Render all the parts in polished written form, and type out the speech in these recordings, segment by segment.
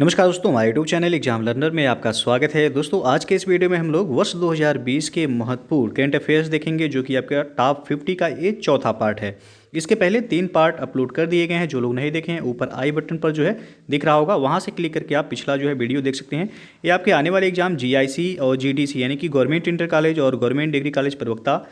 नमस्कार दोस्तों, हमारे यूट्यूब चैनल एग्जाम लर्नर में आपका स्वागत है। दोस्तों, आज के इस वीडियो में हम लोग वर्ष 2020 के महत्वपूर्ण करंट अफेयर्स देखेंगे, जो कि आपका टॉप 50 का ये चौथा पार्ट है। इसके पहले 3 पार्ट अपलोड कर दिए गए हैं। जो लोग नहीं देखे हैं, ऊपर आई बटन पर जो है दिख रहा होगा, वहाँ से क्लिक करके आप पिछला जो है वीडियो देख सकते हैं। ये आपके आने वाले एग्जाम GIC और GDC यानी कि गवर्नमेंट इंटर कॉलेज और गवर्नमेंट डिग्री कॉलेज प्रवक्ता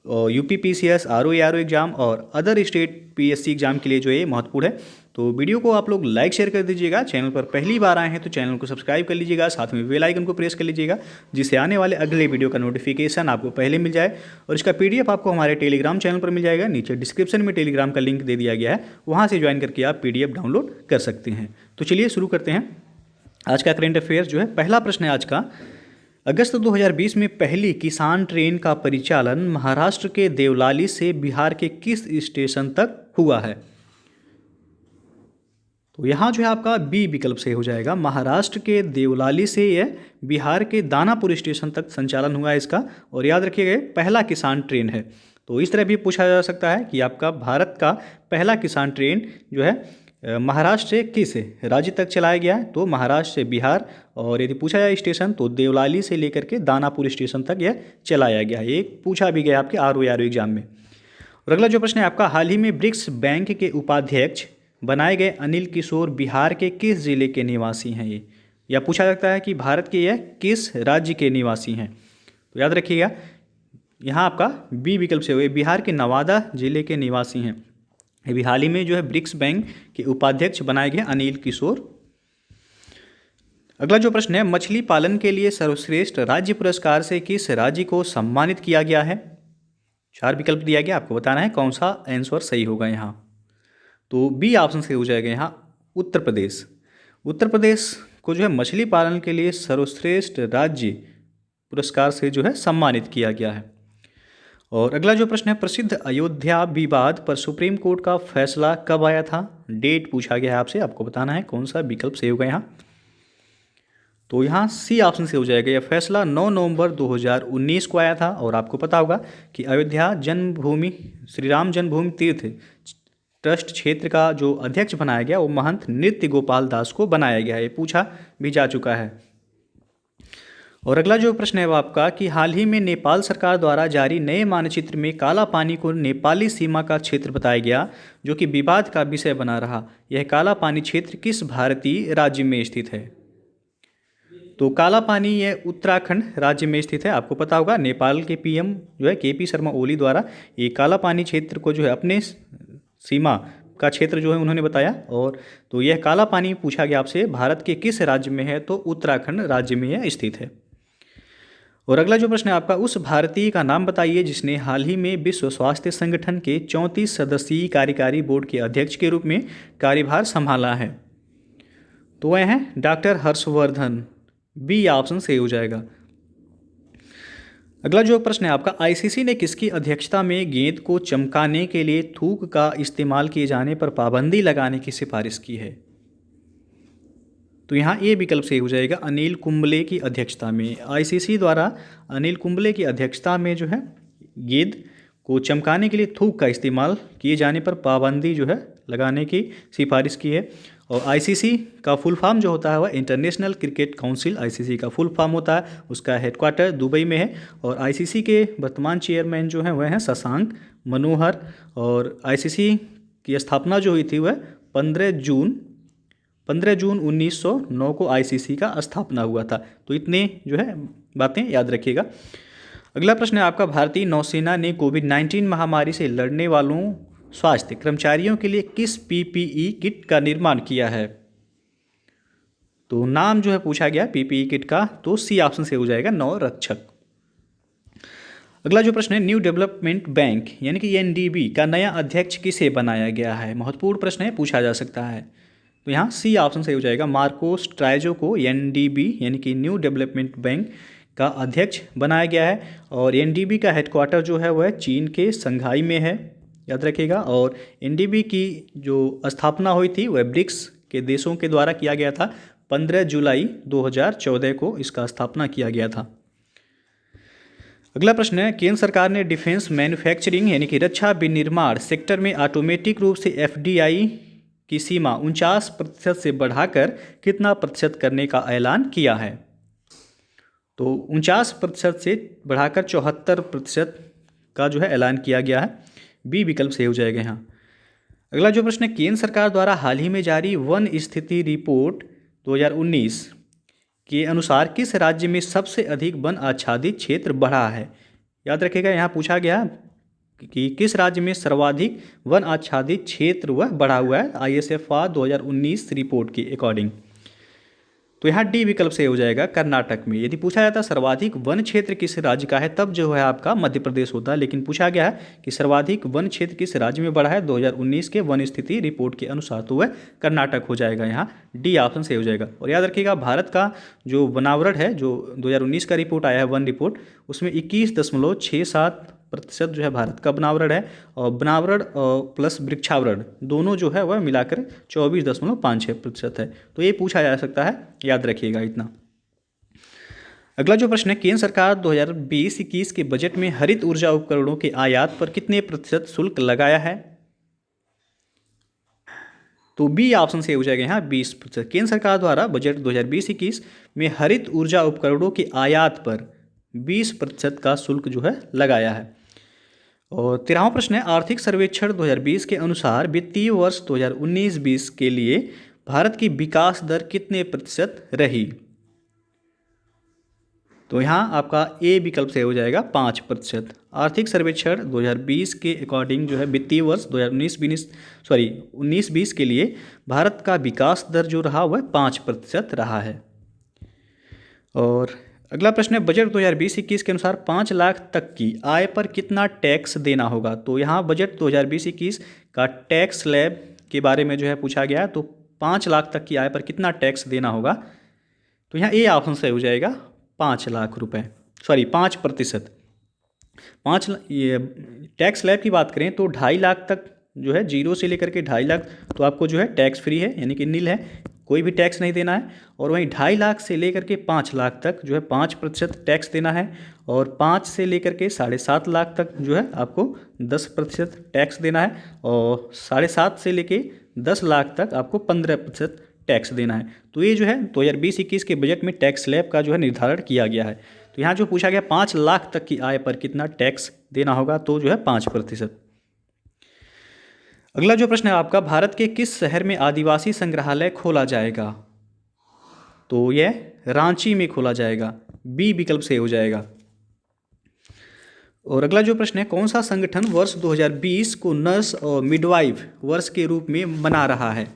और UPPCS RO एग्जाम और अदर स्टेट PSC एग्जाम के लिए जो ये महत्वपूर्ण है। तो वीडियो को आप लोग लाइक शेयर कर दीजिएगा। चैनल पर पहली बार आए हैं तो चैनल को सब्सक्राइब कर लीजिएगा, साथ में बेल आइकन को प्रेस कर लीजिएगा, जिससे आने वाले अगले वीडियो का नोटिफिकेशन आपको पहले मिल जाए। और इसका PDF आपको हमारे टेलीग्राम चैनल पर मिल जाएगा। नीचे डिस्क्रिप्शन में टेलीग्राम का लिंक दे दिया गया है, वहाँ से ज्वाइन करके आप PDF डाउनलोड कर सकते हैं। तो चलिए शुरू करते हैं आज का करंट अफेयर जो है। पहला प्रश्न है आज का, अगस्त 2020 में पहली किसान ट्रेन का परिचालन महाराष्ट्र के देवलाली से बिहार के किस स्टेशन तक हुआ है? तो यहाँ जो है आपका बी विकल्प से हो जाएगा। महाराष्ट्र के देवलाली से यह बिहार के दानापुर स्टेशन तक संचालन हुआ है इसका। और याद रखिएगा, पहला किसान ट्रेन है। तो इस तरह भी पूछा जा सकता है कि आपका भारत का पहला किसान ट्रेन जो है महाराष्ट्र से किस राज्य तक चलाया गया है? तो महाराष्ट्र से बिहार। और यदि पूछा जाए स्टेशन, तो देवलाली से लेकर के दानापुर स्टेशन तक यह चलाया गया है। ये पूछा भी गया आपके RO एग्जाम में। और अगला जो प्रश्न है आपका, हाल ही में ब्रिक्स बैंक के उपाध्यक्ष बनाए गए अनिल किशोर बिहार के किस जिले के निवासी हैं? ये या पूछा जाता है कि भारत के यह किस राज्य के निवासी हैं? तो याद रखिएगा, यहाँ आपका बी विकल्प से हुए, बिहार के नवादा जिले के निवासी हैं। अभी हाल ही में जो है ब्रिक्स बैंक के उपाध्यक्ष बनाए गए अनिल किशोर। अगला जो प्रश्न है, मछली पालन के लिए सर्वश्रेष्ठ राज्य पुरस्कार से किस राज्य को सम्मानित किया गया है? 4 विकल्प दिया गया, आपको बताना है कौन सा आंसर सही होगा यहाँ। तो बी ऑप्शन से हो जाएगा यहाँ उत्तर प्रदेश। उत्तर प्रदेश को जो है मछली पालन के लिए सर्वश्रेष्ठ राज्य पुरस्कार से जो है सम्मानित किया गया है। और अगला जो प्रश्न है, प्रसिद्ध अयोध्या विवाद पर सुप्रीम कोर्ट का फैसला कब आया था? डेट पूछा गया है आपसे, आपको बताना है कौन सा विकल्प सही होगा यहाँ। तो यहाँ सी ऑप्शन से हो जाएगा। यह फैसला 9 नवंबर 2019 को आया था। और आपको पता होगा कि अयोध्या जन्मभूमि श्री राम जन्मभूमि तीर्थ ट्रस्ट क्षेत्र का जो अध्यक्ष बनाया गया वो महंत नृत्य गोपाल दास को बनाया गया है। ये पूछा भी जा चुका है। और अगला जो प्रश्न है वो आपका, कि हाल ही में नेपाल सरकार द्वारा जारी नए मानचित्र में काला पानी को नेपाली सीमा का क्षेत्र बताया गया, जो कि विवाद का विषय बना रहा। यह काला पानी क्षेत्र किस भारतीय राज्य में स्थित है? तो काला पानी यह उत्तराखंड राज्य में स्थित है। आपको पता होगा नेपाल के PM जो है KP शर्मा ओली द्वारा ये काला पानी क्षेत्र को जो है अपने सीमा का क्षेत्र जो है उन्होंने बताया। और तो यह काला पानी पूछा गया आपसे भारत के किस राज्य में है? तो उत्तराखंड राज्य में यह स्थित है। और अगला जो प्रश्न है आपका, उस भारतीय का नाम बताइए जिसने हाल ही में विश्व स्वास्थ्य संगठन के 34 सदस्यीय कार्यकारी बोर्ड के अध्यक्ष के रूप में कार्यभार संभाला है। तो वह हैं डॉक्टर हर्षवर्धन। बी ऑप्शन सही हो जाएगा। अगला जो प्रश्न है आपका, ICC ने किसकी अध्यक्षता में गेंद को चमकाने के लिए थूक का इस्तेमाल किए जाने पर पाबंदी लगाने की सिफारिश की है? तो यहाँ ए विकल्प सही हो जाएगा, अनिल कुंबले की अध्यक्षता में। ICC द्वारा अनिल कुंबले की अध्यक्षता में जो है गेंद को चमकाने के लिए थूक का इस्तेमाल किए जाने पर पाबंदी जो है लगाने की सिफारिश की है। और ICC का फुल फॉर्म जो होता है वह इंटरनेशनल क्रिकेट काउंसिल ICC का फुल फॉर्म होता है। उसका हेडक्वार्टर दुबई में है। और ICC के वर्तमान चेयरमैन जो हैं वह हैं शशांक मनोहर। और ICC की स्थापना जो हुई थी वह 15 जून 1909 को ICC का स्थापना हुआ था। तो इतने जो है बातें याद रखिएगा। अगला प्रश्न है आपका, भारतीय नौसेना ने कोविड-19 महामारी से लड़ने वालों स्वास्थ्य कर्मचारियों के लिए किस PPE किट का निर्माण किया है? तो नाम जो है पूछा गया PPE किट का, तो सी ऑप्शन से हो जाएगा नौरक्षक। अगला जो प्रश्न है, न्यू डेवलपमेंट बैंक यानी कि NDB का नया अध्यक्ष किसे बनाया गया है? महत्वपूर्ण प्रश्न है, पूछा जा सकता है। तो यहाँ सी ऑप्शन सही हो जाएगा, मार्कोस ट्राइजो को NDB यानी कि न्यू डेवलपमेंट बैंक का अध्यक्ष बनाया गया है। और NDB का हेडक्वार्टर जो है वह चीन के संघाई में है, याद रखिएगा। और NDB की जो स्थापना हुई थी वह ब्रिक्स के देशों के द्वारा किया गया था। 15 जुलाई 2014 को इसका स्थापना किया गया था। अगला प्रश्न है, केंद्र सरकार ने डिफेंस मैन्युफैक्चरिंग यानी कि रक्षा विनिर्माण सेक्टर में ऑटोमेटिक रूप से FDI की सीमा 49% से बढ़ाकर कितना प्रतिशत करने का ऐलान किया है? तो 49% से बढ़ाकर 74% का जो है ऐलान किया गया है। बी विकल्प सही हो जाएगा यहाँ। अगला जो प्रश्न है, केंद्र सरकार द्वारा हाल ही में जारी वन स्थिति रिपोर्ट 2019 के अनुसार किस राज्य में सबसे अधिक वन आच्छादित क्षेत्र बढ़ा है? याद रखिएगा, यहाँ पूछा गया कि किस राज्य में सर्वाधिक वन आच्छादित क्षेत्र वह बढ़ा हुआ है ISFR 2019 रिपोर्ट के अकॉर्डिंग। तो यहाँ डी विकल्प से हो जाएगा कर्नाटक में। यदि पूछा जाता सर्वाधिक वन क्षेत्र किस राज्य का है, तब जो है आपका मध्य प्रदेश होता है, लेकिन पूछा गया है कि सर्वाधिक वन क्षेत्र किस राज्य में बढ़ा है 2019 के वन स्थिति रिपोर्ट के अनुसार, तो वह कर्नाटक हो जाएगा। यहाँ डी ऑप्शन से हो जाएगा। और याद रखिएगा, भारत का जो वनावरण है, जो 2019 का रिपोर्ट आया है वन रिपोर्ट, उसमें 21.67% जो है भारत का वनावरण है, और वनावरण प्लस वृक्षावरण दोनों जो है वह मिलाकर 24.56% है। तो ये पूछा जा सकता है, याद रखिएगा इतना। अगला जो प्रश्न है, केंद्र सरकार 2020-21 के बजट में हरित ऊर्जा उपकरणों के आयात पर कितने प्रतिशत शुल्क लगाया है? तो बी ऑप्शन से हो जाएगा यहाँ 20%। केंद्र सरकार द्वारा बजट 2020-21 में हरित ऊर्जा उपकरणों के आयात पर 20% का शुल्क जो है लगाया है। और 13वां प्रश्न है, आर्थिक सर्वेक्षण 2020 के अनुसार वित्तीय वर्ष 2019-20 के लिए भारत की विकास दर कितने प्रतिशत रही? तो यहाँ आपका ए विकल्प से हो जाएगा 5%। आर्थिक सर्वेक्षण 2020 के अकॉर्डिंग जो है वित्तीय वर्ष 2019-20 के लिए भारत का विकास दर जो रहा वह 5% रहा है। और अगला प्रश्न है, बजट 2020-21 के अनुसार 5 लाख तक की आय पर कितना टैक्स देना होगा? तो यहाँ बजट 2020-21 का टैक्स स्लैब के बारे में जो है पूछा गया है। तो 5 लाख तक की आय पर कितना टैक्स देना होगा? तो यहाँ ए ऑप्शन से हो जाएगा 5 लाख रुपए, 5%। ये टैक्स स्लैब की बात करें तो 2.5 लाख तक जो है, 0 से लेकर के 2.5 लाख तो आपको जो है टैक्स फ्री है, यानी कि नील है, कोई भी टैक्स नहीं देना है। और वहीं 2.5 लाख से लेकर के 5 लाख तक जो है 5% टैक्स देना है। और 5 से लेकर के 7.5 लाख तक जो है आपको 10% टैक्स देना है। और 7.5 से लेकर 10 लाख तक आपको 15% टैक्स देना है। तो ये जो है 2020-21 के बजट में टैक्स स्लैब का जो है निर्धारण किया गया है। तो यहाँ जो पूछा गया 5 लाख तक की आय पर कितना टैक्स देना होगा, तो जो है 5%। अगला जो प्रश्न है आपका, भारत के किस शहर में आदिवासी संग्रहालय खोला जाएगा? तो यह रांची में खोला जाएगा। बी विकल्प से हो जाएगा। और अगला जो प्रश्न है, कौन सा संगठन वर्ष 2020 को नर्स और मिडवाइफ वर्ष के रूप में मना रहा है?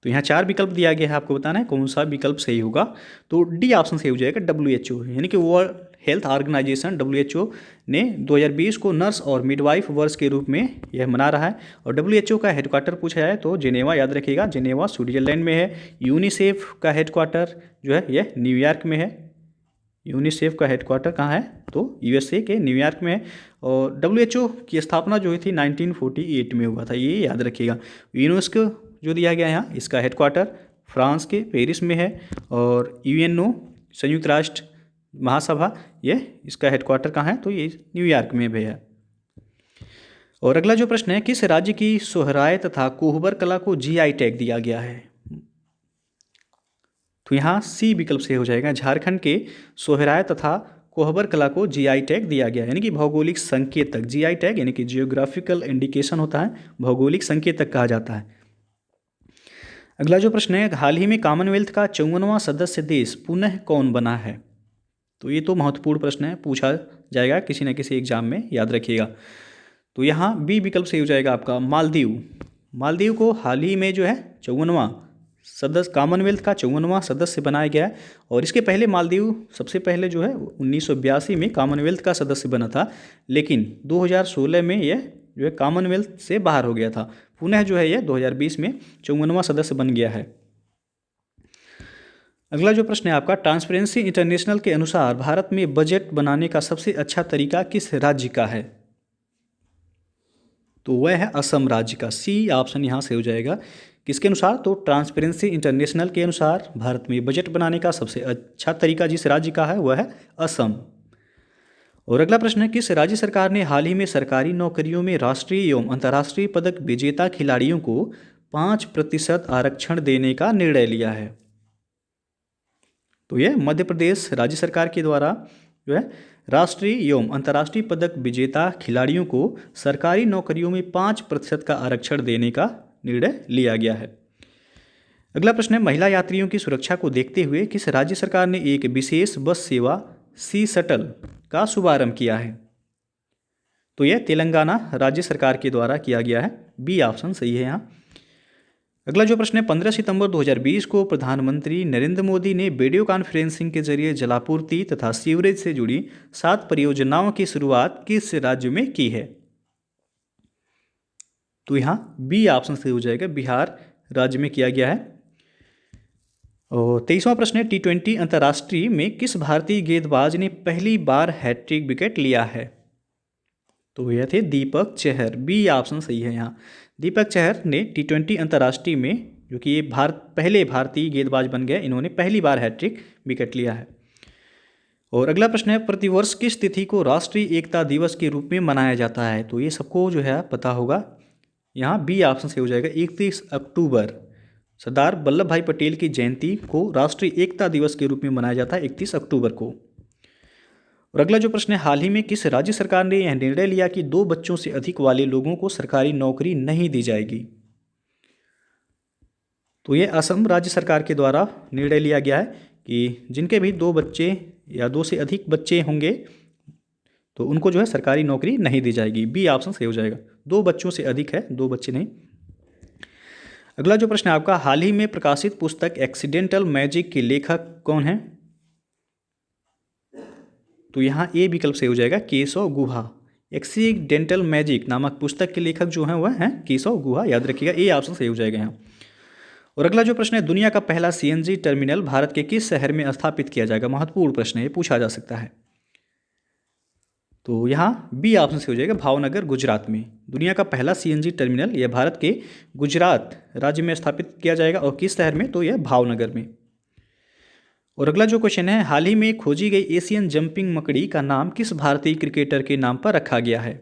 तो यहाँ 4 विकल्प दिया गया है, आपको बताना है कौन सा विकल्प सही होगा। तो डी ऑप्शन सही हो जाएगा, WHO, यानी कि वर्ल्ड हेल्थ ऑर्गेनाइजेशन WHO ने 2020 को नर्स और मिडवाइफ वर्ष के रूप में यह मना रहा है। और WHO का हेडक्वार्टर पूछा जाए तो जेनेवा, याद रखिएगा, जेनेवा स्विट्जरलैंड में है। यूनिसेफ का हेडक्वार्टर जो है यह न्यूयॉर्क में है। यूनिसेफ का हेडक्वार्टर कहाँ है? तो USA के न्यूयॉर्क में है। और WHO की स्थापना जो हुई थी 1948 में हुआ था, ये याद रखिएगा। यूनेस्को जो दिया गया यहाँ, इसका हेडक्वार्टर फ्रांस के पेरिस में है। और UNO संयुक्त राष्ट्र महासभा, ये इसका हेडक्वार्टर कहाँ है? तो ये न्यूयॉर्क में भी है। और अगला जो प्रश्न है, किस राज्य की सोहराय तथा कोहबर कला को GI टैग दिया गया है? तो यहाँ सी विकल्प से हो जाएगा, झारखंड के सोहराय तथा कोहबर कला को GI टैग दिया गया, यानी कि भौगोलिक संकेतक। GI टैग यानी कि जियोग्राफिकल इंडिकेशन होता है, भौगोलिक संकेतक कहा जाता है। अगला जो प्रश्न है, हाल ही में कॉमनवेल्थ का 54वां सदस्य देश पुनः कौन बना है? तो ये तो महत्वपूर्ण प्रश्न है, पूछा जाएगा किसी न किसी एग्जाम में, याद रखिएगा। तो यहाँ बी विकल्प सही हो जाएगा आपका, मालदीव। मालदीव को हाल ही में जो है 54वां सदस्य, कॉमनवेल्थ का 54वां सदस्य बनाया गया है। और इसके पहले मालदीव सबसे पहले जो है 1982 में कॉमनवेल्थ का सदस्य बना था, लेकिन 2016 में यह जो है कॉमनवेल्थ से बाहर हो गया था। पुनः जो है यह 2020 में 54वां सदस्य बन गया है। अगला जो प्रश्न है आपका, ट्रांसपेरेंसी इंटरनेशनल के अनुसार भारत में बजट बनाने का सबसे अच्छा तरीका किस राज्य का है? तो वह है असम राज्य का। सी ऑप्शन यहाँ से हो जाएगा। किसके अनुसार? तो ट्रांसपेरेंसी इंटरनेशनल के अनुसार भारत में बजट बनाने का सबसे अच्छा तरीका जिस राज्य का है वह है असम। और अगला प्रश्न है, किस राज्य सरकार ने हाल ही में सरकारी नौकरियों में राष्ट्रीय एवं अंतर्राष्ट्रीय पदक विजेता खिलाड़ियों को 5% आरक्षण देने का निर्णय लिया है? तो यह मध्य प्रदेश राज्य सरकार के द्वारा जो है राष्ट्रीय एवं अंतर्राष्ट्रीय पदक विजेता खिलाड़ियों को सरकारी नौकरियों में 5% का आरक्षण देने का निर्णय लिया गया है। अगला प्रश्न है, महिला यात्रियों की सुरक्षा को देखते हुए किस राज्य सरकार ने एक विशेष बस सेवा सी शटल का शुभारंभ किया है? तो यह तेलंगाना राज्य सरकार के द्वारा किया गया है। बी ऑप्शन सही है यहाँ। अगला जो प्रश्न है, 15 सितंबर 2020 को प्रधानमंत्री नरेंद्र मोदी ने वीडियो कॉन्फ्रेंसिंग के जरिए जलापूर्ति तथा सीवरेज से जुड़ी 7 परियोजनाओं की शुरुआत किस राज्य में की है? तो यहाँ बी ऑप्शन सही हो जाएगा, बिहार राज्य में किया गया है। और 23वां प्रश्न है, T20 अंतर्राष्ट्रीय में किस भारतीय गेंदबाज ने पहली बार हैट्रिक विकेट लिया है? तो यह थे दीपक चहर। बी ऑप्शन सही है यहाँ। दीपक चहर ने T20 अंतर्राष्ट्रीय में, जो कि ये पहले भारतीय गेंदबाज बन गए, इन्होंने पहली बार हैट्रिक विकेट लिया है। और अगला प्रश्न है, प्रतिवर्ष किस तिथि को राष्ट्रीय एकता दिवस के रूप में मनाया जाता है? तो ये सबको जो है पता होगा। यहाँ बी ऑप्शन से हो जाएगा, 31 अक्टूबर। सरदार वल्लभ भाई पटेल की जयंती को राष्ट्रीय एकता दिवस के रूप में मनाया जाता है 31 अक्टूबर को। और अगला जो प्रश्न है, हाल ही में किस राज्य सरकार ने यह निर्णय लिया कि 2 बच्चों से अधिक वाले लोगों को सरकारी नौकरी नहीं दी जाएगी? तो ये असम राज्य सरकार के द्वारा निर्णय लिया गया है कि जिनके भी 2 बच्चे या 2 से अधिक बच्चे होंगे तो उनको जो है सरकारी नौकरी नहीं दी जाएगी। बी ऑप्शन सही हो जाएगा। 2 बच्चों से अधिक है, 2 बच्चे नहीं। अगला जो प्रश्न है आपका, हाल ही में प्रकाशित पुस्तक एक्सीडेंटल मैजिक के लेखक कौन है? तो यहाँ ए विकल्प से हो जाएगा, केशव गुहा। एक्सीडेंटल मैजिक नामक पुस्तक के लेखक जो हैं वह हैं केशव गुहा, याद रखिएगा। ए ऑप्शन सही हो जाएगा यहाँ। और अगला जो प्रश्न है, दुनिया का पहला CNG टर्मिनल भारत के किस शहर में स्थापित किया जाएगा? महत्वपूर्ण प्रश्न है, ये पूछा जा सकता है। तो यहाँ बी ऑप्शन से हो जाएगा, भावनगर गुजरात में। दुनिया का पहला CNG टर्मिनल यह भारत के गुजरात राज्य में स्थापित किया जाएगा। और किस शहर में? तो यह भावनगर में। और अगला जो क्वेश्चन है, हाल ही में खोजी गई एशियन जंपिंग मकड़ी का नाम किस भारतीय क्रिकेटर के नाम पर रखा गया है?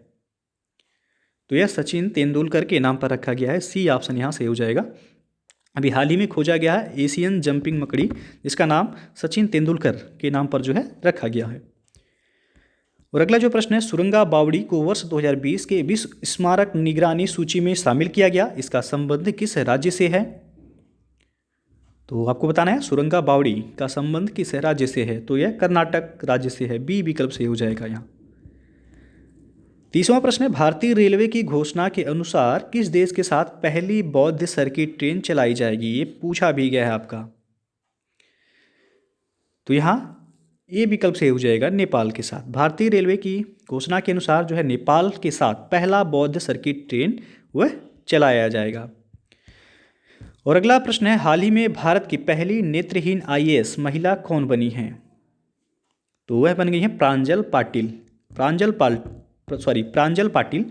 तो यह सचिन तेंदुलकर के नाम पर रखा गया है। सी ऑप्शन यहाँ से हो जाएगा। अभी हाल ही में खोजा गया है एशियन जंपिंग मकड़ी, जिसका नाम सचिन तेंदुलकर के नाम पर जो है रखा गया है। और अगला जो प्रश्न है, सुरंगा बावड़ी को वर्ष 2020 के विश्व स्मारक निगरानी सूची में शामिल किया गया, इसका संबंध किस राज्य से है? तो आपको बताना है सुरंगा बावड़ी का संबंध किस राज्य से है? तो यह कर्नाटक राज्य से है। बी विकल्प से हो जाएगा यहाँ। 30वां प्रश्न है, भारतीय रेलवे की घोषणा के अनुसार किस देश के साथ पहली बौद्ध सर्किट ट्रेन चलाई जाएगी? ये पूछा भी गया है आपका। तो यहाँ ए विकल्प से हो जाएगा, नेपाल के साथ। भारतीय रेलवे की घोषणा के अनुसार जो है नेपाल के साथ पहला बौद्ध सर्किट ट्रेन वह चलाया जाएगा। और अगला प्रश्न है, हाल ही में भारत की पहली नेत्रहीन IAS महिला कौन बनी है? तो वह बन गई है प्रांजल पाटिल। प्रांजल पाटिल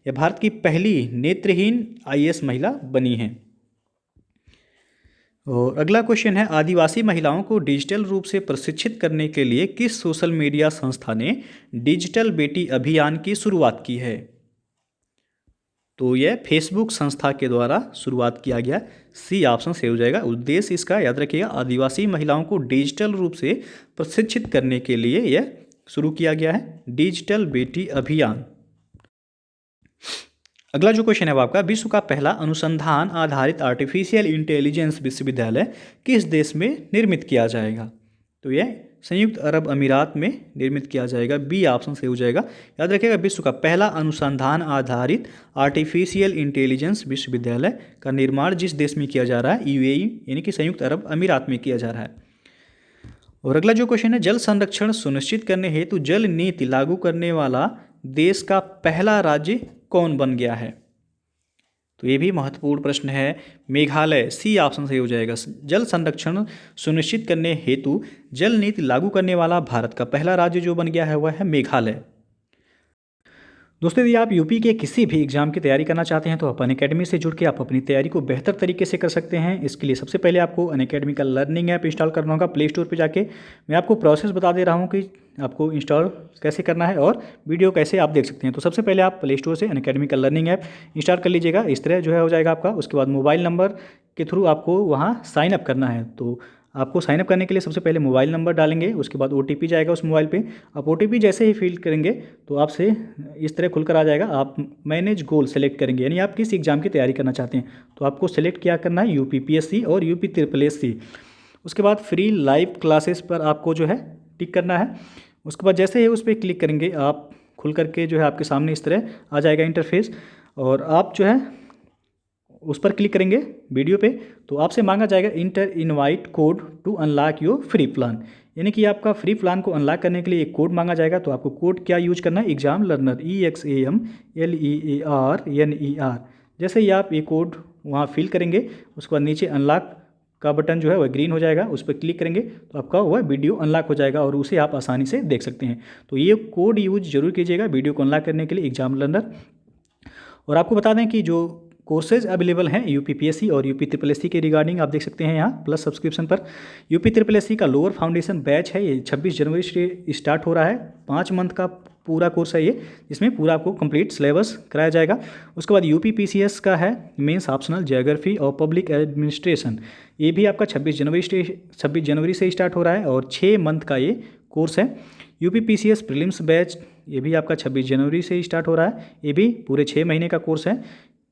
यह भारत की पहली नेत्रहीन IAS महिला बनी है। और अगला क्वेश्चन है, आदिवासी महिलाओं को डिजिटल रूप से प्रशिक्षित करने के लिए किस सोशल मीडिया संस्था ने डिजिटल बेटी अभियान की शुरुआत की है? तो यह फेसबुक संस्था के द्वारा शुरुआत किया गया। सी ऑप्शन से हो जाएगा। उद्देश्य इसका याद रखिएगा, आदिवासी महिलाओं को डिजिटल रूप से प्रशिक्षित करने के लिए यह शुरू किया गया है, डिजिटल बेटी अभियान। अगला जो क्वेश्चन है वो आपका, विश्व का पहला अनुसंधान आधारित आर्टिफिशियल इंटेलिजेंस विश्वविद्यालय किस देश में निर्मित किया जाएगा? तो यह संयुक्त अरब अमीरात में निर्मित किया जाएगा। बी ऑप्शन से हो जाएगा। याद रखिएगा, विश्व का पहला अनुसंधान आधारित आर्टिफिशियल इंटेलिजेंस विश्वविद्यालय का निर्माण जिस देश में किया जा रहा है, UAE यानी कि संयुक्त अरब अमीरात में किया जा रहा है। और अगला जो क्वेश्चन है, जल संरक्षण सुनिश्चित करने हेतु जल नीति लागू करने वाला देश का पहला राज्य कौन बन गया है? तो ये भी महत्वपूर्ण प्रश्न है, मेघालय। सी ऑप्शन सही हो जाएगा। जल संरक्षण सुनिश्चित करने हेतु जल नीति लागू करने वाला भारत का पहला राज्य जो बन गया है वह है मेघालय। दोस्तों, यदि आप यूपी के किसी भी एग्जाम की तैयारी करना चाहते हैं तो अपन अकेडमी से जुड़ के आप अपनी तैयारी को बेहतर तरीके से कर सकते हैं। इसके लिए सबसे पहले आपको अनअकैडमी का लर्निंग ऐप इंस्टॉल करना होगा प्ले स्टोर पर जाके। मैं आपको प्रोसेस बता दे रहा हूँ कि आपको इंस्टॉल कैसे करना है और वीडियो कैसे आप देख सकते हैं। तो सबसे पहले आप प्ले स्टोर से अनअकैडमी का लर्निंग ऐप इंस्टॉल कर लीजिएगा। इस तरह जो है हो जाएगा आपका। उसके बाद मोबाइल नंबर के थ्रू आपको वहाँ साइन अप करना है। तो आपको साइन अप करने के लिए सबसे पहले मोबाइल नंबर डालेंगे, उसके बाद OTP जाएगा उस मोबाइल पे। आप OTP जैसे ही फिल करेंगे तो आपसे इस तरह खुलकर आ जाएगा। आप मैनेज गोल सेलेक्ट करेंगे, यानी आप किस एग्ज़ाम की तैयारी करना चाहते हैं। तो आपको सेलेक्ट क्या करना है, UPPSC और UPSSC। उसके बाद फ्री लाइव क्लासेस पर आपको जो है टिक करना है। उसके बाद जैसे ही उस पर क्लिक करेंगे आप खुल करके जो है आपके सामने इस तरह आ जाएगा इंटरफेस, और आप जो है उस पर क्लिक करेंगे वीडियो पे तो आपसे मांगा जाएगा enter invite code to unlock your free plan, यानी कि आपका फ्री प्लान को अनलॉक करने के लिए एक कोड मांगा जाएगा। तो आपको कोड क्या यूज करना है, एग्जाम लर्नर EXAMLEARNER। जैसे ही आप ये कोड वहाँ फिल करेंगे उसके बाद नीचे अनलॉक का बटन जो है वह ग्रीन हो जाएगा, उस पर क्लिक करेंगे तो आपका वह वीडियो अनलॉक हो जाएगा और उसे आप आसानी से देख सकते हैं। तो ये कोड यूज जरूर कीजिएगा वीडियो को अनलॉक करने के लिए, एग्जाम लर्नर। और आपको बता दें कि जो कोर्सेज अवेलेबल हैं UPPSC और UPSSC के रिगार्डिंग आप देख सकते हैं यहाँ प्लस सब्सक्रिप्शन पर। UPSSC का लोअर फाउंडेशन बैच है, ये 26 जनवरी से स्टार्ट हो रहा है। 5 मंथ का पूरा कोर्स है ये, जिसमें पूरा आपको कंप्लीट सिलेबस कराया जाएगा। उसके बाद UPPCS का है मेंस ऑप्शनल ज्योग्राफी और पब्लिक एडमिनिस्ट्रेशन, ये भी आपका 26 जनवरी से स्टार्ट हो रहा है और 6 मंथ का ये कोर्स है। UPPCS प्रीलिम्स बैच ये भी आपका 26 जनवरी से स्टार्ट हो रहा है, ये भी पूरे 6 महीने का कोर्स है।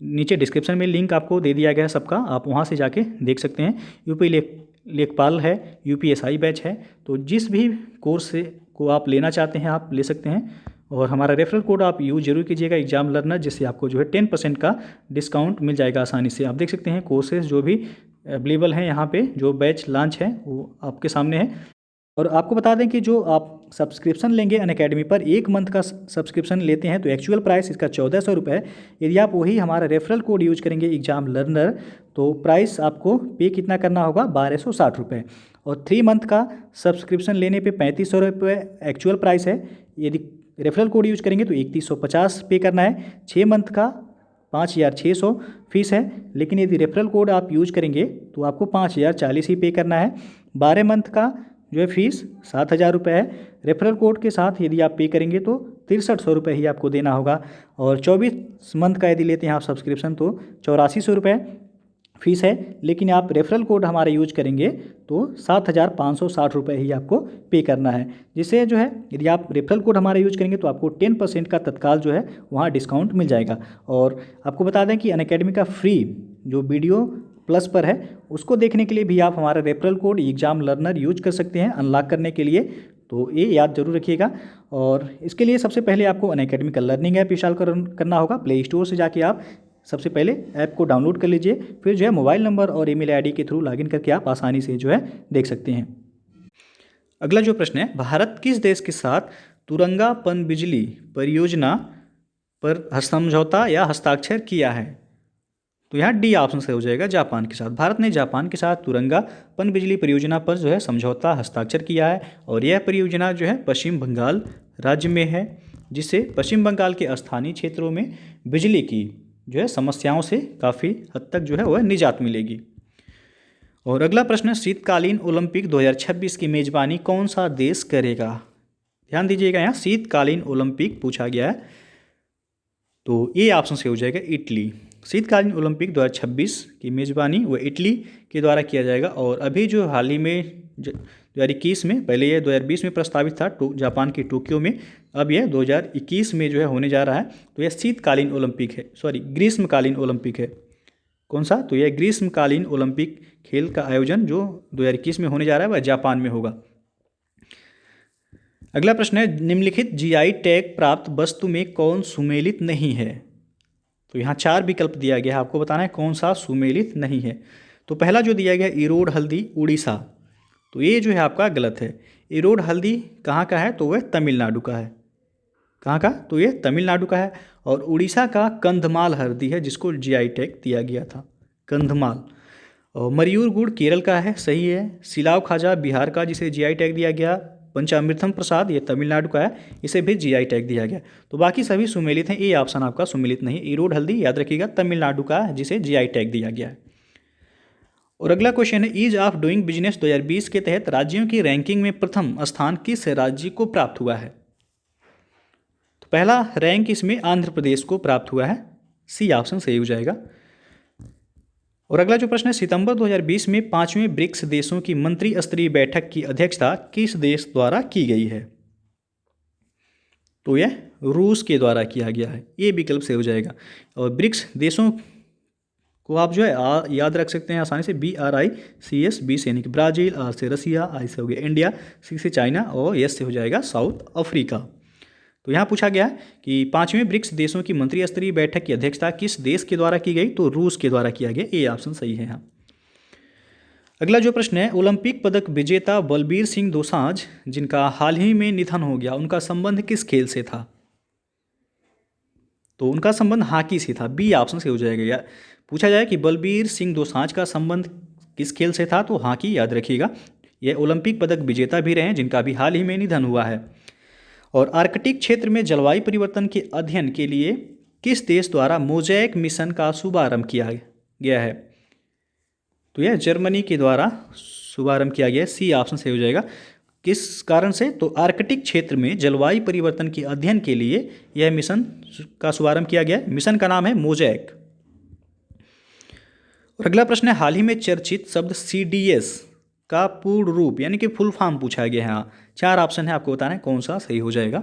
नीचे डिस्क्रिप्शन में लिंक आपको दे दिया गया है सबका, आप वहाँ से जाके देख सकते हैं। यूपी लेखपाल है, UPSI बैच है। तो जिस भी कोर्स से को आप लेना चाहते हैं आप ले सकते हैं। और हमारा रेफरल कोड आप यूज जरूर कीजिएगा एग्जाम लर्नर, जिससे आपको जो है 10% का डिस्काउंट मिल जाएगा आसानी से। आप देख सकते हैं कोर्सेज जो भी अवेलेबल हैं यहाँ पे, जो बैच लॉन्च है वो आपके सामने है। और आपको बता दें कि जो आप सब्सक्रिप्शन लेंगे अनअकैडमी पर, 1 मंथ का सब्सक्रिप्शन लेते हैं तो एक्चुअल प्राइस इसका 1400 रुपये है। यदि आप वही हमारा रेफरल कोड यूज करेंगे एग्जाम लर्नर तो प्राइस आपको पे कितना करना होगा, 1260 रुपये। और 3 मंथ का सब्सक्रिप्शन लेने पे 3500 रुपये एक्चुअल प्राइस है। यदि रेफरल कोड यूज करेंगे तो 3150 पे करना है। 6 मंथ का 5600 फीस है, लेकिन यदि रेफरल कोड आप यूज करेंगे तो आपको 5040 ही पे करना है। 12 मंथ का जो है फीस 7000 रुपये है। रेफरल कोड के साथ यदि आप पे करेंगे तो 6300 रुपये ही आपको देना होगा। और 24 मंथ का यदि लेते हैं आप सब्सक्रिप्शन तो 8400 रुपये फीस है, लेकिन आप रेफरल कोड हमारा यूज करेंगे तो 7560 रुपये ही आपको पे करना है। जिससे जो है यदि आप रेफरल कोड हमारा यूज करेंगे तो आपको 10% का तत्काल जो है वहाँ डिस्काउंट मिल जाएगा। और आपको बता दें कि अनअकैडमी का फ्री जो वीडियो प्लस पर है उसको देखने के लिए भी आप हमारा referral code exam learner use कर सकते हैं अनलॉक करने के लिए। तो ये याद जरूर रखिएगा। और इसके लिए सबसे पहले आपको अनअकैडमी का लर्निंग ऐप इंस्टॉल करना होगा। प्ले स्टोर से जाके आप सबसे पहले ऐप को डाउनलोड कर लीजिए, फिर जो है मोबाइल नंबर और ईमेल आईडी के थ्रू लॉगिन करके आप आसानी से जो है देख सकते हैं। अगला जो प्रश्न है, भारत किस देश के साथ तुरंगा पनबिजली परियोजना पर समझौता या हस्ताक्षर किया है? तो यहाँ डी ऑप्शन से हो जाएगा, जापान के साथ। भारत ने जापान के साथ तुरंगा पनबिजली परियोजना पर जो है समझौता हस्ताक्षर किया है। और यह परियोजना जो है पश्चिम बंगाल राज्य में है, जिससे पश्चिम बंगाल के स्थानीय क्षेत्रों में बिजली की जो है समस्याओं से काफ़ी हद तक जो है वह निजात मिलेगी। और अगला प्रश्न, शीतकालीन ओलंपिक 2026 की मेज़बानी कौन सा देश करेगा? ध्यान दीजिएगा, यहाँ शीतकालीन ओलंपिक पूछा गया है तो ये ऑप्शन से हो जाएगा इटली। शीतकालीन ओलंपिक 2026 की मेज़बानी वह इटली के द्वारा किया जाएगा। और अभी जो हाल ही में 2021 में, पहले यह 2020 में प्रस्तावित था जापान के टोक्यो में, अब यह 2021 में जो है होने जा रहा है। तो यह शीतकालीन ओलंपिक है, ग्रीष्मकालीन ओलंपिक है। कौन सा? तो यह ग्रीष्मकालीन ओलंपिक खेल का आयोजन जो 2021 में होने जा रहा है वह जापान में होगा। अगला प्रश्न है, निम्नलिखित GI टैग प्राप्त वस्तु में कौन सुमेलित नहीं है? तो यहाँ 4 विकल्प दिया गया है, आपको बताना है कौन सा सुमेलित नहीं है। तो पहला जो दिया गया इरोड हल्दी उड़ीसा, तो ये जो है आपका गलत है। इरोड हल्दी कहाँ का है? तो वह तमिलनाडु का है। कहाँ का? तो ये तमिलनाडु का है। और उड़ीसा का कंधमाल हल्दी है जिसको GI टैग दिया गया था, कंधमाल। और मयूर गुड़ केरल का है, सही है। सिलाव खाजा बिहार का जिसे GI टैग दिया गया। पंचामृतम प्रसाद ये तमिलनाडु का है, इसे भी GI टैग दिया गया। तो बाकी सभी सुमेलित हैं, ये ऑप्शन आपका सुमेलित नहीं। इरोड हल्दी याद रखिएगा तमिलनाडु का जिसे GI टैग दिया गया है। और अगला क्वेश्चन है ईज ऑफ डूइंग बिजनेस 2020 के तहत राज्यों की रैंकिंग में प्रथम स्थान किस राज्य को प्राप्त हुआ है? तो पहला रैंक इसमें आंध्र प्रदेश को प्राप्त हुआ है। सी ऑप्शन सही हो जाएगा। और अगला जो प्रश्न है सितंबर 2020 में 5वें ब्रिक्स देशों की मंत्री स्तरीय बैठक की अध्यक्षता किस देश द्वारा की गई है? तो यह रूस के द्वारा किया गया है। ये विकल्प से हो जाएगा। और ब्रिक्स देशों को आप जो है याद रख सकते हैं आसानी से BRICS, बी से यानी कि ब्राज़ील, आर से रसिया, आई से हो गया इंडिया, सी से चाइना और एस से हो जाएगा साउथ अफ्रीका। तो यहाँ पूछा गया कि 5वें ब्रिक्स देशों की मंत्री स्तरीय बैठक की अध्यक्षता किस देश के द्वारा की गई? तो रूस के द्वारा किया गया। ये ऑप्शन सही है यहाँ। अगला जो प्रश्न है ओलंपिक पदक विजेता बलबीर सिंह दोसांझ जिनका हाल ही में निधन हो गया, उनका संबंध किस खेल से था? तो उनका संबंध हॉकी से था। बी ऑप्शन से हो जाएगा। या पूछा जाए कि बलबीर सिंह दोसांझ का संबंध किस खेल से था, तो हॉकी याद रखिएगा। ये ओलंपिक पदक विजेता भी रहे हैं जिनका भी हाल ही में निधन हुआ है। और आर्कटिक क्षेत्र में जलवायु परिवर्तन के अध्ययन के लिए किस देश द्वारा मोज़ेक मिशन का शुभारंभ किया गया है? तो यह जर्मनी के द्वारा शुभारंभ किया गया है। सी ऑप्शन से हो जाएगा। किस कारण से? तो आर्कटिक क्षेत्र में जलवायु परिवर्तन के अध्ययन के लिए यह मिशन का शुभारंभ किया गया है। मिशन का नाम है मोज़ेक। और अगला प्रश्न है हाल ही में चर्चित शब्द CDS का पूर्ण रूप यानी कि फुल फॉर्म पूछा गया है। हाँ, 4 ऑप्शन है, आपको बताना है कौन सा सही हो जाएगा।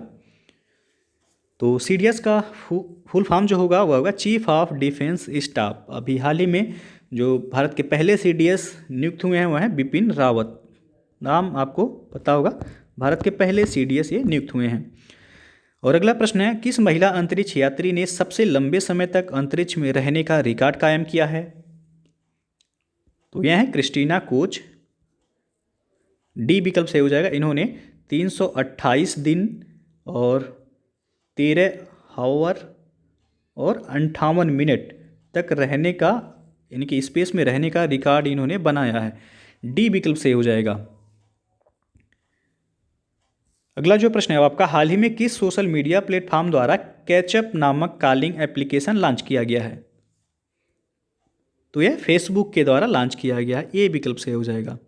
तो CDS का फुल फॉर्म जो होगा वह होगा चीफ ऑफ डिफेंस स्टाफ। अभी हाल ही में जो भारत के पहले CDS नियुक्त हुए हैं वह हैं बिपिन रावत। नाम आपको पता होगा, भारत के पहले CDS ये नियुक्त हुए हैं। और अगला प्रश्न है किस महिला अंतरिक्ष यात्री ने सबसे लंबे समय तक अंतरिक्ष में रहने का रिकॉर्ड कायम किया है? तो यह है क्रिस्टीना कोच। डी विकल्प से हो जाएगा। इन्होंने 328 दिन और 13 आवर और 58 मिनट तक रहने का यानी कि स्पेस में रहने का रिकॉर्ड इन्होंने बनाया है। डी विकल्प से हो जाएगा। अगला जो प्रश्न है आपका हाल ही में किस सोशल मीडिया प्लेटफॉर्म द्वारा कैचअप नामक कॉलिंग एप्लीकेशन लॉन्च किया गया है? तो यह फेसबुक के द्वारा लॉन्च किया गया है। ए विकल्प से हो जाएगा।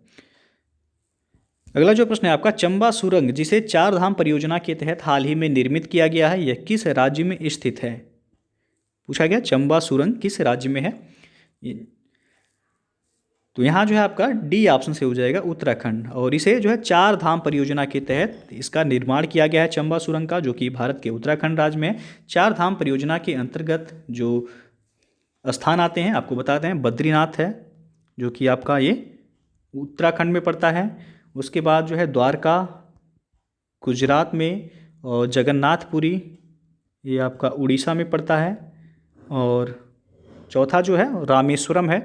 अगला जो प्रश्न है आपका चंबा सुरंग जिसे 4 धाम परियोजना के तहत हाल ही में निर्मित किया गया है यह किस राज्य में स्थित है? पूछा गया चंबा सुरंग किस राज्य में है। तो यहाँ जो है आपका डी ऑप्शन से हो जाएगा उत्तराखंड। और इसे जो है 4 धाम परियोजना के तहत इसका निर्माण किया गया है चंबा सुरंग का, जो कि भारत के उत्तराखंड राज्य में है। 4 धाम परियोजना के अंतर्गत जो स्थान आते हैं आपको बताते हैं। बद्रीनाथ है जो कि आपका ये उत्तराखंड में पड़ता है। उसके बाद जो है द्वारका गुजरात में, और जगन्नाथपुरी ये आपका उड़ीसा में पड़ता है। और चौथा जो है रामेश्वरम है,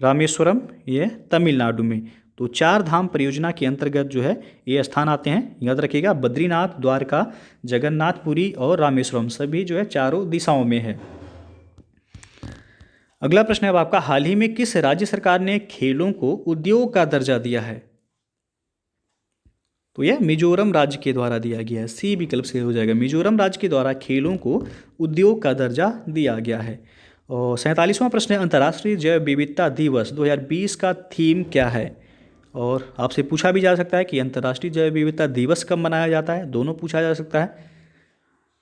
रामेश्वरम ये तमिलनाडु में। तो 4 धाम परियोजना के अंतर्गत जो है ये स्थान आते हैं। याद रखिएगा बद्रीनाथ, द्वारका, जगन्नाथपुरी और रामेश्वरम सभी जो है चारों दिशाओं में है। अगला प्रश्न है अब आपका हाल ही में किस राज्य सरकार ने खेलों को उद्योग का दर्जा दिया है? तो यह मिजोरम राज्य के द्वारा दिया गया है। सी विकल्प से हो जाएगा। मिजोरम राज्य के द्वारा खेलों को उद्योग का दर्जा दिया गया है। और 47वां प्रश्न है अंतर्राष्ट्रीय जैव विविधता दिवस 2020 का थीम क्या है? और आपसे पूछा भी जा सकता है कि अंतर्राष्ट्रीय जैव विविधता दिवस कब मनाया जाता है, दोनों पूछा जा सकता है।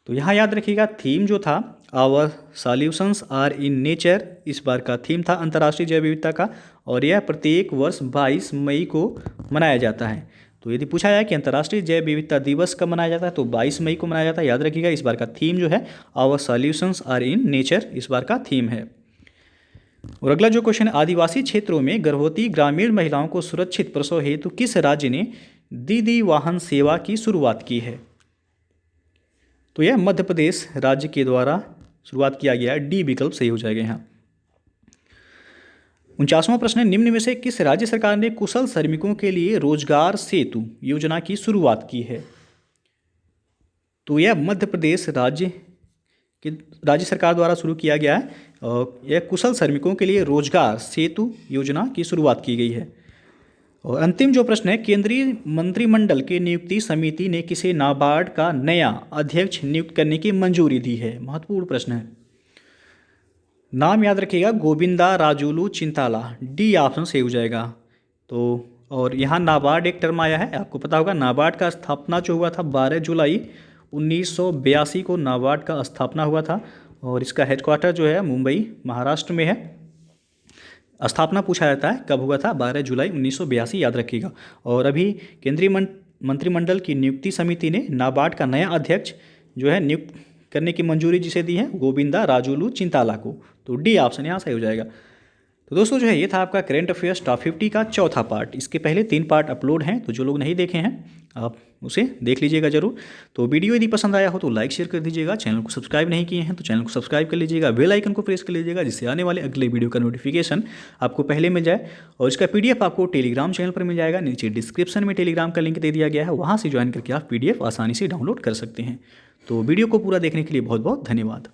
तो यहाँ याद रखिएगा थीम जो था our solutions are in nature, इस बार का थीम था अंतर्राष्ट्रीय जैव विविधता का। और यह प्रत्येक वर्ष 22 मई को मनाया जाता है। तो यदि पूछा जाए कि अंतर्राष्ट्रीय जैव विविधता दिवस कब मनाया जाता है तो 22 मई को मनाया जाता है। याद रखिएगा इस बार का थीम जो है our solutions are in nature, इस बार का थीम है। और अगला जो क्वेश्चन है आदिवासी क्षेत्रों में गर्भवती ग्रामीण महिलाओं को सुरक्षित प्रसव हेतु किस राज्य ने दीदी वाहन सेवा की शुरुआत की है? तो यह मध्य प्रदेश राज्य के द्वारा शुरुआत किया गया है। डी विकल्प सही हो जाएगा यहाँ। 49वां प्रश्न है निम्न में से किस राज्य सरकार ने कुशल श्रमिकों के लिए रोजगार सेतु योजना की शुरुआत की है? तो यह मध्य प्रदेश राज्य सरकार द्वारा शुरू किया गया है। और यह कुशल श्रमिकों के लिए रोजगार सेतु योजना की शुरुआत की गई है। और अंतिम जो प्रश्न है केंद्रीय मंत्रिमंडल की नियुक्ति समिति ने किसे नाबार्ड का नया अध्यक्ष नियुक्त करने की मंजूरी दी है? महत्वपूर्ण प्रश्न है। नाम याद रखिएगा, गोविंदा राजुलू चिंताला, डी ऑप्शन सही हो जाएगा। तो और यहाँ नाबार्ड एक टर्म आया है, आपको पता होगा नाबार्ड का स्थापना जो हुआ था 12 जुलाई 1982 को नाबार्ड का स्थापना हुआ था, और इसका हेडक्वार्टर जो है मुंबई महाराष्ट्र में है। स्थापना पूछा जाता है कब हुआ था, 12 जुलाई 1982 याद रखिएगा। और अभी केंद्रीय मंत्रिमंडल की नियुक्ति समिति ने नाबार्ड का नया अध्यक्ष जो है नियुक्त करने की मंजूरी जिसे दी है, गोविंदा राजुलू चिंताला को। तो डी ऑप्शन यहाँ सही हो जाएगा। तो दोस्तों जो है ये था आपका करेंट अफेयर्स टॉप 50 का चौथा पार्ट। इसके पहले 3 पार्ट अपलोड हैं, तो जो लोग नहीं देखे हैं आप उसे देख लीजिएगा जरूर। तो वीडियो यदि पसंद आया हो तो लाइक शेयर कर दीजिएगा, चैनल को सब्सक्राइब नहीं किए हैं तो चैनल को सब्सक्राइब कर लीजिएगा, बेल आइकन को प्रेस कर लीजिएगा जिससे आने वाले अगले वीडियो का नोटिफिकेशन आपको पहले मिल जाए। और इसका PDF आपको टेलीग्राम चैनल पर मिल जाएगा, नीचे डिस्क्रिप्शन में टेलीग्राम का लिंक दे दिया गया है, वहाँ से ज्वाइन करके आप PDF आसानी से डाउनलोड कर सकते हैं। तो वीडियो को पूरा देखने के लिए बहुत बहुत धन्यवाद।